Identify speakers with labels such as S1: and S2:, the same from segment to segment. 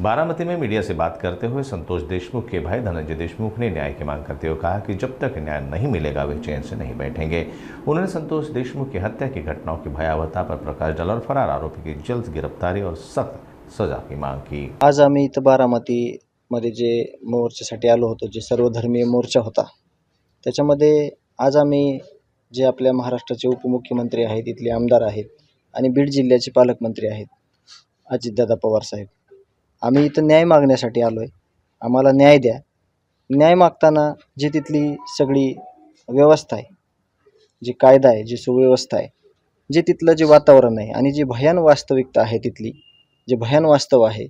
S1: बारामती में मीडिया से बात करते हुए संतोष देशमुख के भाई धनंजय देशमुख ने न्याय की मांग करते हुए कहा कि जब तक न्याय नहीं मिलेगा वे चैन से नहीं बैठेंगे। उन्होंने संतोष देशमुख की हत्या की घटनाओं की भयावहता पर प्रकाश डाला और फरार आरोपी की जल्द गिरफ्तारी और सख्त सजा की मांग की।
S2: आज आम्ही इथं बारामतीमध्ये जे मोर्चासाठी आलो होतो, जे सर्वधर्मीय मोर्चा होता, त्याच्यामध्ये आज आम्ही जे आपल्या महाराष्ट्राचे उपमुख्यमंत्री आहेत, इथले आमदार आहेत आणि बीड जिल्ह्याचे पालकमंत्री आहेत अजितदादा पवार साहेब, आम्ही इथं न्याय मागण्यासाठी आलो आहे। आम्हाला न्याय द्या। न्याय मागताना जी तिथली सगळी व्यवस्था आहे, जी कायदा आहे, जी सुव्यवस्था आहे, जे तिथलं जे वातावरण आहे आणि जी भयान वास्तविकता आहे तिथली, जे भयान वास्तव आहे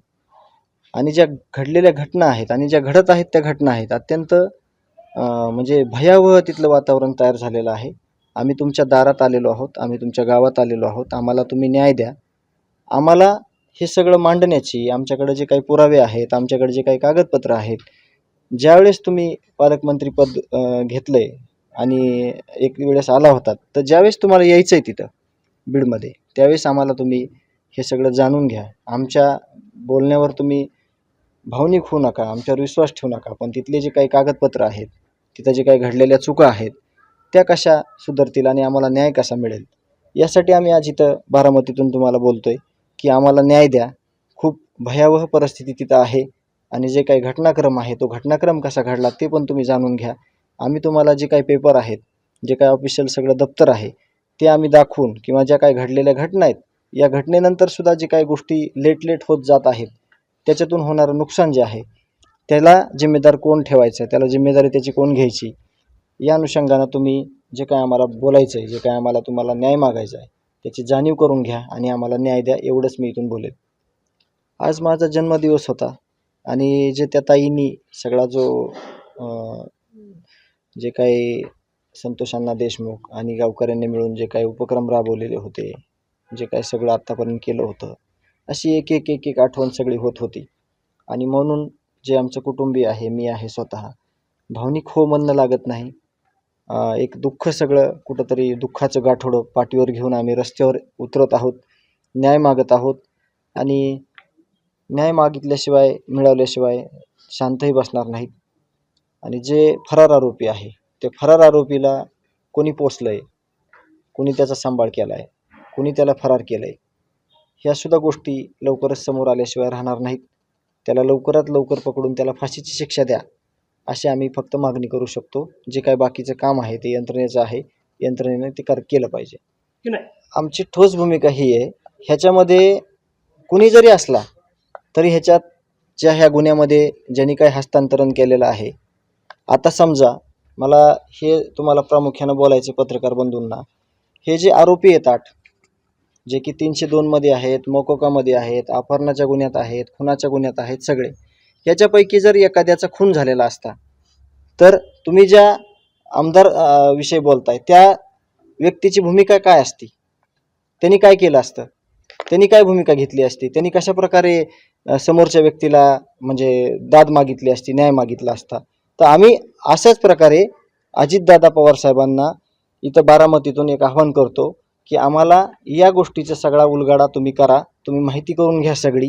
S2: आणि ज्या घडलेल्या घटना आहेत आणि ज्या घडत आहेत त्या घटना आहेत, अत्यंत म्हणजे भयावह तिथलं वातावरण तयार झालेलं आहे। आम्ही तुमच्या दारात आलेलो आहोत, आम्ही तुमच्या गावात आलेलो आहोत, आम्हाला तुम्ही न्याय द्या। आम्हाला हे सगळं मांडण्याची आमच्याकडे जे काही पुरावे आहेत, आमच्याकडे जे काही कागदपत्र आहेत, ज्यावेळेस तुम्ही पालकमंत्रीपद घेतलंय आणि एक वेळेस आला होतात, तर ज्यावेळेस तुम्हाला यायचं आहे तिथं बीडमध्ये, त्यावेळेस आम्हाला तुम्ही हे सगळं जाणून घ्या। आमच्या बोलण्यावर तुम्ही भावनिक होऊ नका, आमच्यावर विश्वास ठेवू नका, पण तिथले जे काही कागदपत्र आहेत, तिथं जे काही घडलेल्या चुका आहेत, त्या कशा सुधारतील आणि आम्हाला न्याय कसा मिळेल, यासाठी आम्ही आज इथं बारामतीतून तुम्हाला बोलतोय की आम्हाला न्याय द्या। खूप भयावह परिस्थिती तिथं आहे आणि जे काही घटनाक्रम आहे, तो घटनाक्रम कसा घडला ते पण तुम्ही जाणून घ्या। आम्ही तुम्हाला जे काही पेपर आहेत, जे काही ऑफिशियल सगळं दप्तर आहे, ते आम्ही दाखवून किंवा ज्या काही घडलेल्या घटना आहेत, या घटनेनंतर सुद्धा जे काही गोष्टी लेट होत जात आहेत, त्याच्यातून होणारं नुकसान जे आहे, त्याला जिम्मेदार कोण ठेवायचं, त्याला जिम्मेदारी त्याची कोण घ्यायची, या अनुषंगानं तुम्ही जे काय आम्हाला बोलायचं आहे, जे काय आम्हाला तुम्हाला न्याय मागायचा आहे, त्याची जाणीव करून घ्या आणि आम्हाला न्याय द्या, एवढंच मी इथून बोलेन। आज माझा जन्मदिवस होता आणि जे त्या ताईंनी सगळा जो जे काही संतोष अण्णा देशमुख आणि गावकऱ्यांनी मिळून जे काही उपक्रम राबवलेले होते, जे काही सगळं आत्तापर्यंत केलं होतं, अशी एक आठवण सगळी होत होती आणि म्हणून जे आमचं कुटुंबीय आहे, मी आहे स्वतः, भावनिक हो म्हणणं लागत नाही। एक दुःख सगळं कुठंतरी दुःखाचं गाठोडं पाठीवर घेऊन आम्ही रस्त्यावर उतरत आहोत, न्याय मागत आहोत आणि न्याय मागितल्याशिवाय मिळवल्याशिवाय शांतही बसणार नाहीत। आणि जे फरार आरोपी आहे, ते फरार आरोपीला कोणी पोसलं आहे, कोणी त्याचा सांभाळ केला आहे, कोणी त्याला फरार केलं आहे, ह्यासुद्धा गोष्टी लवकरच समोर आल्याशिवाय राहणार नाहीत। त्याला लवकरात लवकर पकडून त्याला फाशीची शिक्षा द्या, अशी आम्ही फक्त मागणी करू शकतो। जे काय बाकीचं काम आहे ते यंत्रणेचं आहे, यंत्रणेने ते केलं पाहिजे। आमची ठोस भूमिका ही आहे, ह्याच्यामध्ये कुणी जरी असला तरी ह्याच्यात ज्या ह्या गुन्ह्यामध्ये ज्यांनी काही हस्तांतरण केलेलं आहे, आता समजा मला हे तुम्हाला प्रामुख्यानं बोलायचे पत्रकार बंधूंना, हे जे आरोपी आहेत 8, जे की 302 मध्ये आहेत, मोकोकामध्ये आहेत, अपहरणाच्या गुन्ह्यात आहेत, खुनाच्या गुन्ह्यात आहेत, सगळे याच्यापैकी जर एखाद्याचा खून झालेला असता, तर तुम्ही ज्या आमदार विषयी बोलताय त्या व्यक्तीची भूमिका काय असती, त्यांनी काय केलं असतं, त्यांनी काय भूमिका घेतली असती, त्यांनी कशा प्रकारे समोरच्या व्यक्तीला म्हणजे दाद मागितली असती, न्याय मागितला असता। तर आम्ही अशाच प्रकारे अजितदादा पवार साहेबांना इथं बारामतीतून एक आव्हान करतो की आम्हाला या गोष्टीचा सगळा उलगडा तुम्ही करा, तुम्ही माहिती करून घ्या सगळी,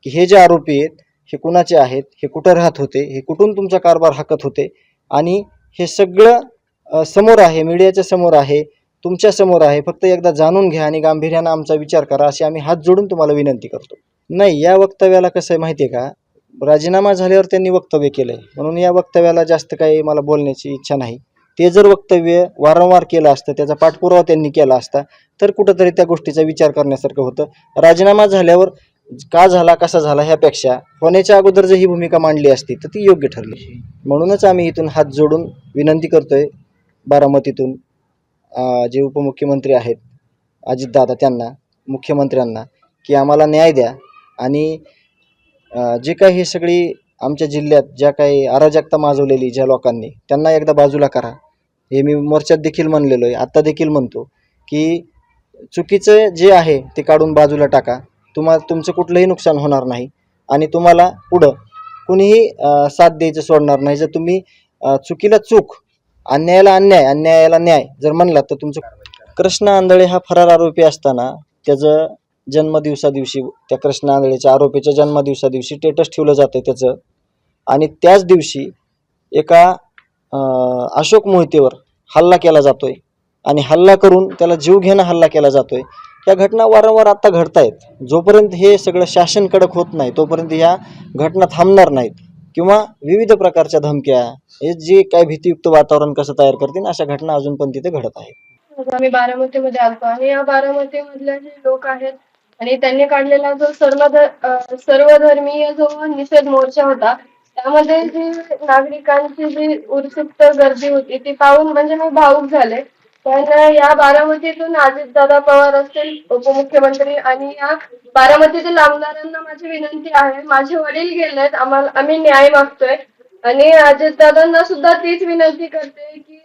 S2: की हे जे आरोपी आहेत हे कुणाचे आहेत, हे कुठं राहत होते, हे कुठून तुमचा कारभार हाकत होते, आणि हे सगळं समोर आहे, मीडियाच्या समोर आहे, तुमच्या समोर आहे। फक्त एकदा जाणून घ्या आणि गांभीर्यानं आमचा विचार करा, अशी आम्ही हात जोडून तुम्हाला विनंती करतो। नाही, या वक्तव्याला कसं आहे माहिती आहे का, राजीनामा झाल्यावर त्यांनी वक्तव्य केलंय, म्हणून या वक्तव्याला जास्त काही मला बोलण्याची इच्छा नाही। ते जर वक्तव्य वारंवार केलं असतं, त्याचा पाठपुरावा त्यांनी केला असता, तर कुठंतरी त्या गोष्टीचा विचार करण्यासारखं होतं। राजीनामा झाल्यावर का झाला, कसा झाला, ह्यापेक्षा होण्याच्या अगोदर जर ही भूमिका मांडली असती तर ती योग्य ठरली। म्हणूनच आम्ही इथून हात जोडून विनंती करतोय बारामतीतून जे उपमुख्यमंत्री आहेत अजितदादा, त्यांना, मुख्यमंत्र्यांना, की आम्हाला न्याय द्या आणि जे काही हे सगळी आमच्या जिल्ह्यात ज्या काही अराजकता माजवलेली ज्या लोकांनी, त्यांना एकदा बाजूला करा। हे मी मोर्चात देखील म्हणलेलो आहे, आत्ता देखील म्हणतो की चुकीचं जे आहे ते काढून बाजूला टाका, तुमचं कुठलंही नुकसान होणार नाही आणि तुम्हाला पुढं कुणीही साथ द्यायचं सोडणार नाही। जर तुम्ही चुकीला चूक, अन्यायाला अन्याय, अन्यायाला न्याय जर म्हणलात तर तुमचं कृष्णा आंधळे हा फरार आरोपी असताना त्याचं जन्मदिवसा दिवशी त्या कृष्णा आंधळेच्या आरोपीच्या जन्मदिवसा दिवशी स्टेटस ठेवलं जातं त्याचं, आणि त्याच दिवशी एका अशोक मोहितेवर हल्ला केला जातोय आणि हल्ला करून त्याला जीव घेणं हल्ला केला जातोय. ह्या घटना वारंवार आता घडत आहेत. जोपर्यंत हे सगळं शासन कडक होत नाही तोपर्यंत ह्या घटना थांबणार नाहीत, किंवा विविध प्रकारच्या धमक्या हे जे काय भीतीयुक्त वातावरण कसं तयार करतील अशा घटना अजून पण तिथे घडत आहेत.
S3: आम्ही बारामतीमध्ये आलतो आणि या बारामतीमधले जे लोक आहेत आणि त्यांनी काढलेला जो सर्वधर्मीय जो निषेध मोर्चा होता, त्यामध्ये जी नागरिकांची जी उत्सुक गर्दी होती ती पाहून म्हणजे मी भावुक झाले. पण या बारामतीतून अजितदादा पवार असतील उपमुख्यमंत्री आणि या बारामतीतील आमदारांना माझी विनंती आहे, माझे वडील गेलेत, आम्ही न्याय मागतोय आणि अजितदादांना सुद्धा तीच विनंती करते की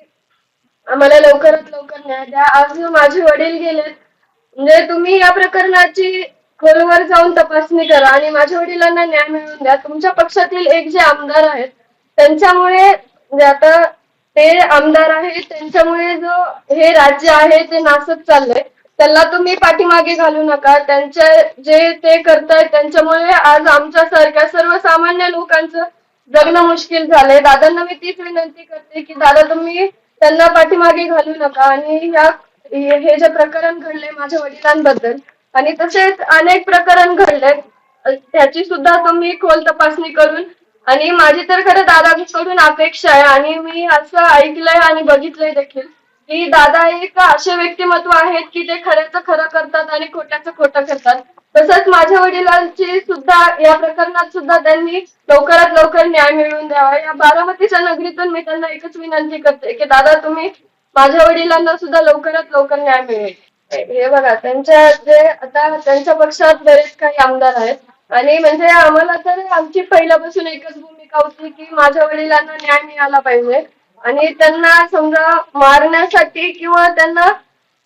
S3: आम्हाला लवकरात लवकर न्याय द्या. आज माझे वडील गेलेत, म्हणजे तुम्ही या प्रकरणाची खोलवर जाऊन तपासणी करा आणि माझ्या वडिलांना न्याय मिळवून द्या. तुमच्या पक्षातील एक जे आमदार आहेत त्यांच्यामुळे, म्हणजे आता ते आमदार आहेत त्यांच्यामुळे जो हे राज्य आहे ते नासत चाललंय, त्याला तुम्ही पाठीमागे घालू नका. त्यांच्या जे ते करतायत त्यांच्यामुळे आज आमच्यासारख्या सर्वसामान्य लोकांचं जगणं मुश्किल झालंय. दादांना मी तीच विनंती करते की दादा तुम्ही त्यांना पाठीमागे घालू नका आणि हे जे प्रकरण घडले माझ्या वडिलांबद्दल आणि तसेच अनेक प्रकरण घडले त्याची सुद्धा तुम्ही खोल तपासणी करून, आणि माझी तर खरं दादाकडून अपेक्षा आहे आणि मी असं ऐकलंय आणि बघितलंय देखील की दादा एक असे व्यक्तिमत्व आहेत की ते खऱ्याचं खरं करतात आणि खोट्याचं खोटं करतात. तसंच माझ्या वडिलांची सुद्धा या प्रकरणात सुद्धा त्यांनी लवकरात लवकर न्याय मिळवून द्यावा. या बारामतीच्या नगरीतून मी त्यांना एकच विनंती करते की दादा तुम्ही माझ्या वडिलांना सुद्धा लवकरात लवकर न्याय मिळेल. हे बघा त्यांच्या जे आता त्यांच्या पक्षात बरेच काही आमदार आहेत आणि म्हणजे आम्हाला तर आमची पहिल्यापासून एकच भूमिका होती की माझ्या वडिलांना न्याय मिळाला पाहिजे आणि त्यांना समजा मारण्यासाठी किंवा त्यांना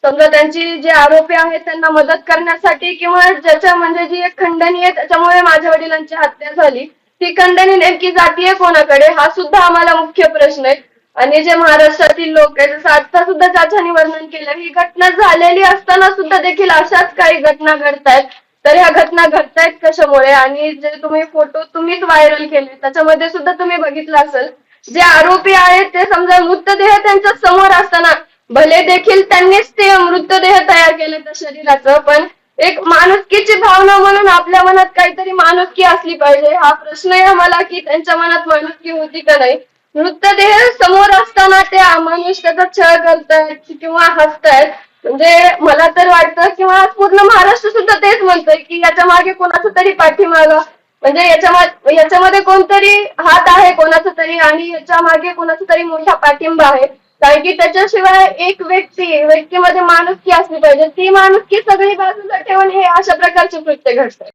S3: समजा त्यांची जे आरोपी आहेत त्यांना मदत करण्यासाठी किंवा ज्याच्या म्हणजे जी एक खंडणी आहे त्याच्यामुळे माझ्या वडिलांची हत्या झाली, ती खंडणी नेमकी जातीये कोणाकडे हा सुद्धा आम्हाला मुख्य प्रश्न आहे. आणि जे महाराष्ट्रातील लोक आहेत जसं आता सुद्धा चाचानी वर्णन केलं, ही घटना झालेली असताना सुद्धा देखील अशाच काही घटना घडतायत. तर ह्या घटना घडतायत कशामुळे? आणि जे तुम्ही फोटो तुम्हीच व्हायरल केले त्याच्यामध्ये सुद्धा तुम्ही बघितलं असेल, जे आरोपी आहेत ते समजा मृतदेह त्यांच्या समोर असताना भले देखील त्यांनीच ते मृतदेह तयार केले त्या शरीराचं, पण एक माणुसकीची भावना म्हणून आपल्या मनात काहीतरी माणुसकी असली पाहिजे. हा प्रश्न आहे आम्हाला की त्यांच्या मनात माणुसकी होती का नाही. मृतदेह समोर असताना ते माणूस त्याचा छळ करतायत किंवा हसतायत, म्हणजे मला तर वाटतं किंवा पूर्ण महाराष्ट्र सुद्धा तेच म्हणतोय की याच्या मागे कोणाचा तरी पाठीमागं म्हणजे याच्यामध्ये कोणतरी हात आहे कोणाचा तरी आणि याच्या मागे कोणाचा तरी मोठा पाठिंबा आहे. कारण की त्याच्याशिवाय एक व्यक्तीमध्ये माणुसकी असली पाहिजे, ती माणुसकी सगळी बाजूला ठेवून हे अशा प्रकारचे कृत्य घडतात.